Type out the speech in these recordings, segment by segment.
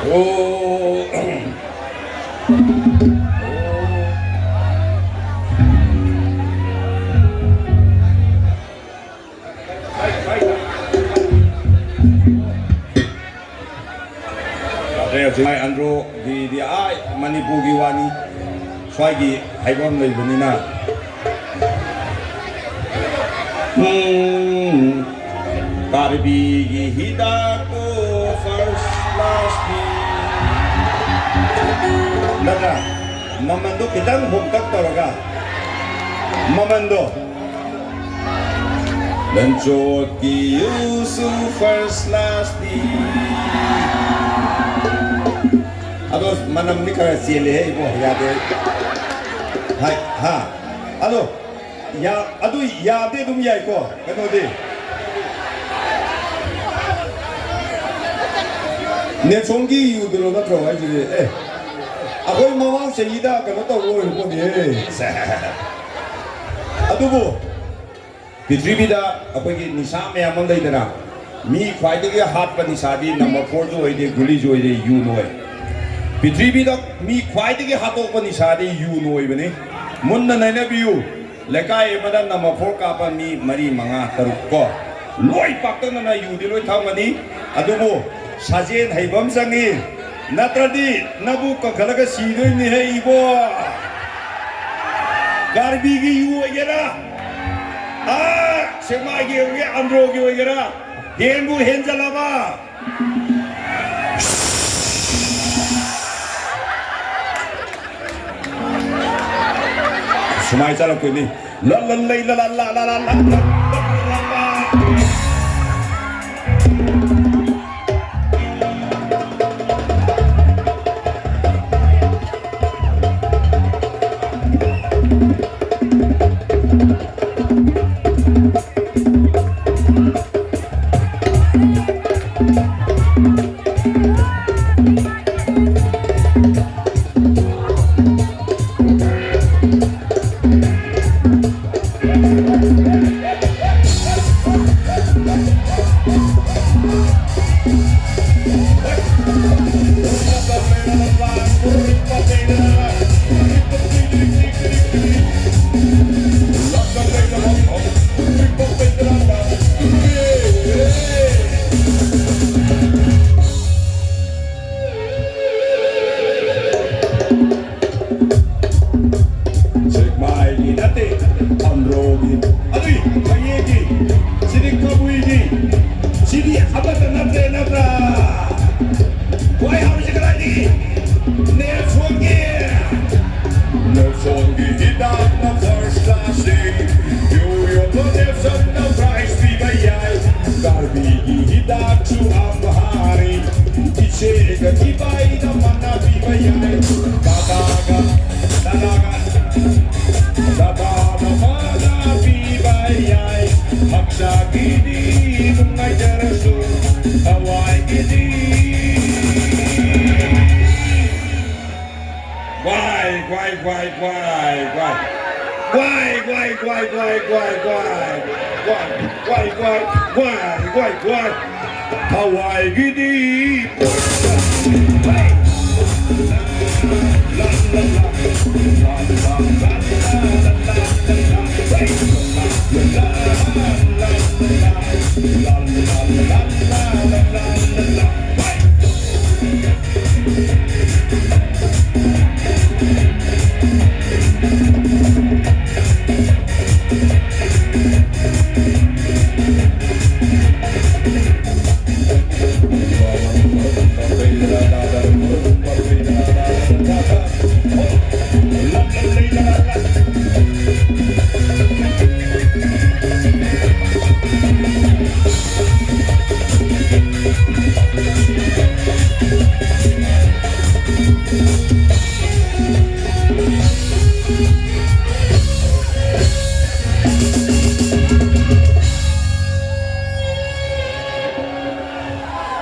Oh. Đây Andro di ai Manipuri wani swagi haibon lay bunina. Karbi hida ko first last Nada mamando kitang humtak talaga mamando lanjut ki Yusuf first last Ado manam ni kara sile hai bo yade hai ha ado ya ado yade dum yai ko kano de ne chonggi yudro na tro ai ji eh akoi mawang se ida kano to wo ko de ado bo pitribida akoi ki nisa me amon dai dana mi khwai de hat pa nisa di number 4 jo ide guli jo ide yu noi Pitribida mi khwai de hatok pa nisa di yu noi bani munna naina biu lekai mada number 4 ka pa mi mari manga taruk ko loi pak na na yu di loi thang ani adubo sajen haibam sangi natradi nabu ka khalaga sidoi ni hai bo garbi gi yu agera sema gi ge andro gi agera henbu henjalaba Semai salah ko ni la la la la la la la la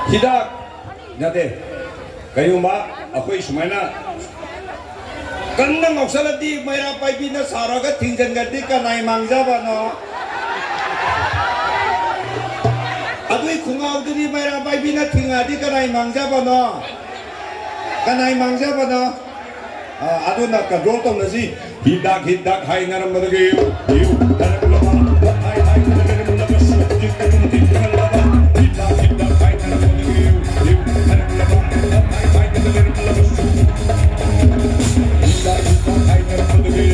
Hidak nate kayuma ako'y sumana kanang oksalati mayra paipi na saraga tingjan gati kanay mangjaba no ako'y kungaw diri mayra paipi na tingadi kanay mangjaba no kanai mangsa pada aduna kadol to nasi hidak hai naram badage yu dalam lama hai dalam lama hidak hai naram badage yu dalam lama hai dalam lama hidak hai naram badage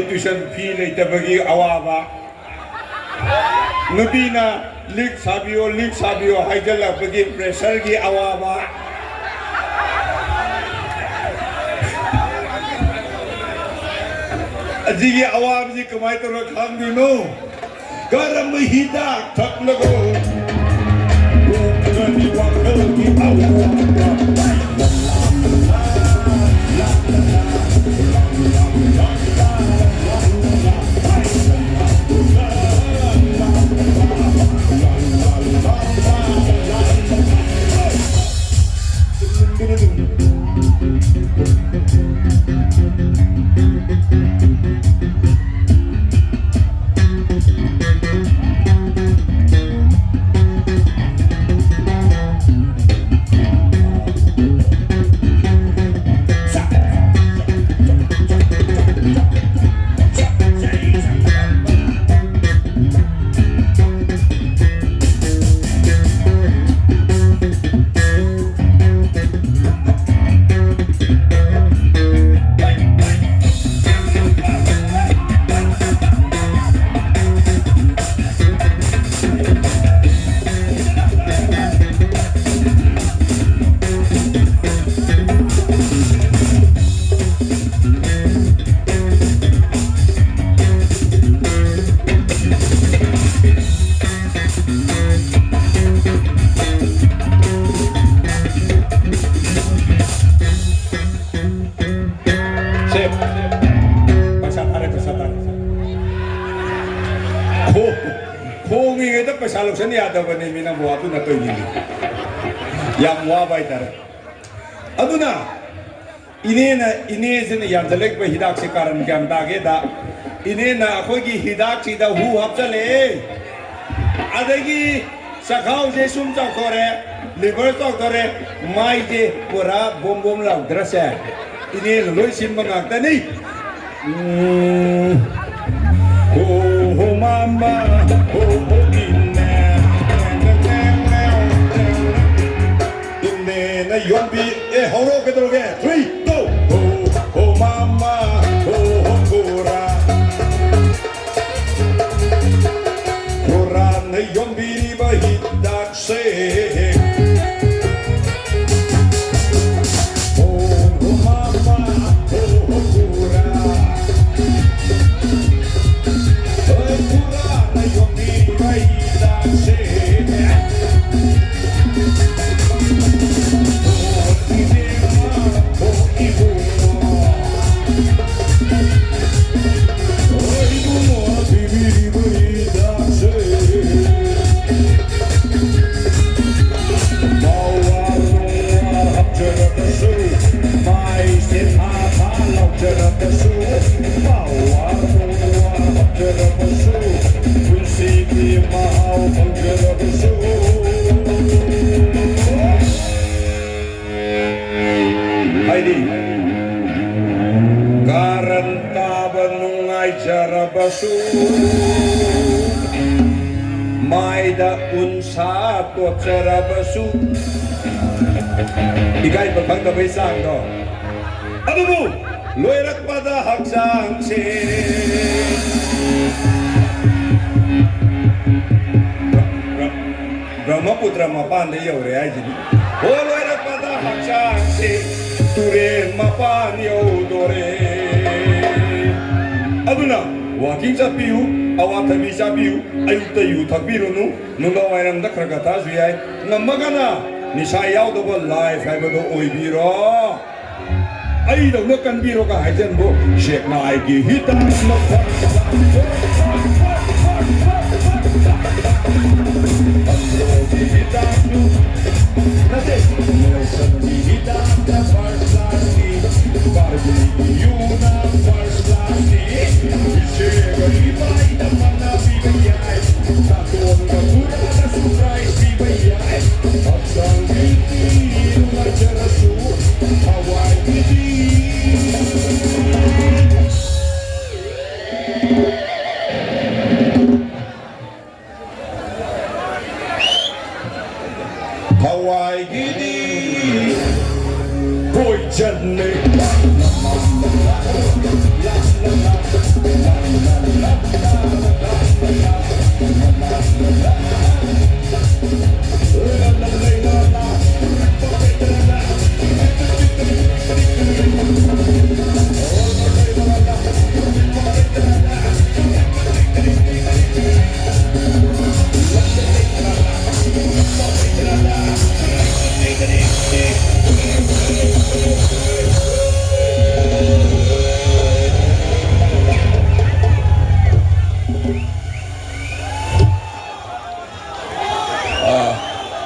tuition fee leithabagi awaba nubina leak sabio haijala bagi pressure gi awaba ajigi awab ji kamai to kham dino garam hidak thak lago gani wakal gi awaba Seni ada bani mina buat tu nak tu ini, yang buat baik tar. Aduna, ini seni yang jelek berhidak sekarang kiam tak ada. Ini na aku gi hidak cida hu hab cale. Ada gi sakau je sum cak kore, liver cak kore, mai je pura bom lau drasa. Ini loi sim bangak tani. Oh mama, oh Yombi, horo ke droge, 3, go, oh mama, oh kura, Quran yombi bahidak se, oh mama, oh kura, Quran yombi bahidak se. Maida unsa to cara basu ikai bakang da besang do adubu loirak pada hak sang se Brahmaputra mapan de yore ai ji o loirak pada hak sang se ture mapan yo dore aduna walking chapiu awathabi chapiu ayukta yu thakbirunu nunda wairam da khara ta zuyai ngamagana nisa yaudaba life haibado oibiro ai đâu nó cần biro ka haijen bo shek na ai ki hita no hita